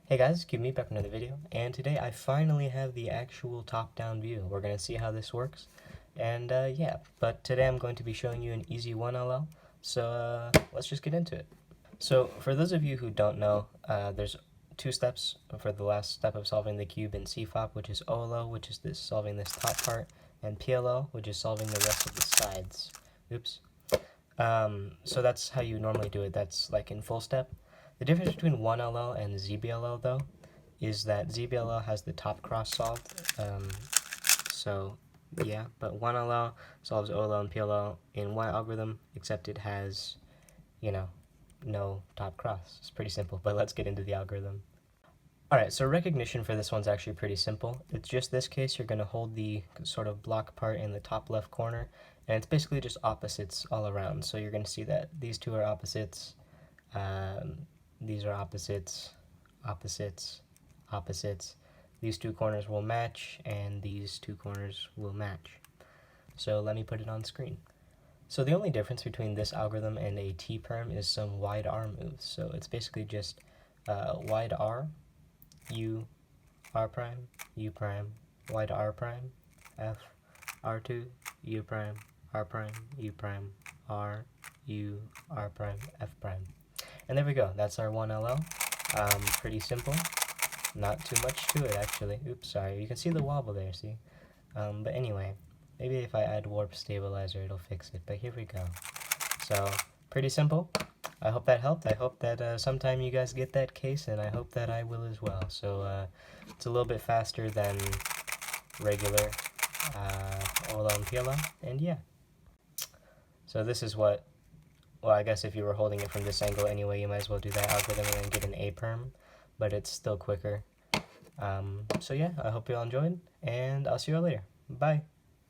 Hey guys, Cube Me back with another video, and today I finally have the actual top-down view. We're going to see how this works, and yeah, but today I'm going to be showing you an easy 1LL, so let's just get into it. So for those of you who don't know, there's two steps for the last step of solving the cube in CFOP, which is OLO, which is this solving this top part, and PLO, which is solving the rest of the sides. Oops. So that's how you normally do it. That's like in full step. The difference between 1LL and ZBLL though is that ZBLL has the top cross solved. So yeah, but 1LL solves OLO and PLO in one algorithm, except it has, you know, no top cross. It's pretty simple, but let's get into the algorithm. Alright, so recognition for this one's actually pretty simple. It's just this case, you're going to hold the sort of block part in the top left corner, and it's basically just opposites all around. So you're going to see that these two are opposites, these are opposites, opposites, opposites. These two corners will match, and these two corners will match. So let me put it on screen. So the only difference between this algorithm and a T-perm is some wide R moves. So it's basically just wide R, U, R prime, U prime, wide R prime, F, R2, U prime, R prime, U prime, R, U, R prime, F prime. And there we go, that's our 1LL. Pretty simple, not too much to it actually. Oops, sorry, you can see the wobble there, see? But anyway, maybe if I add warp stabilizer it'll fix it, but here we go. So, pretty simple. I hope that helped. I hope that sometime you guys get that case, and I hope that I will as well. So it's a little bit faster than regular OLO and PLO, and yeah. So this is what, well, I guess if you were holding it from this angle anyway, you might as well do that algorithm and then get an A-perm, but it's still quicker. So yeah, I hope you all enjoyed, and I'll see you all later. Bye!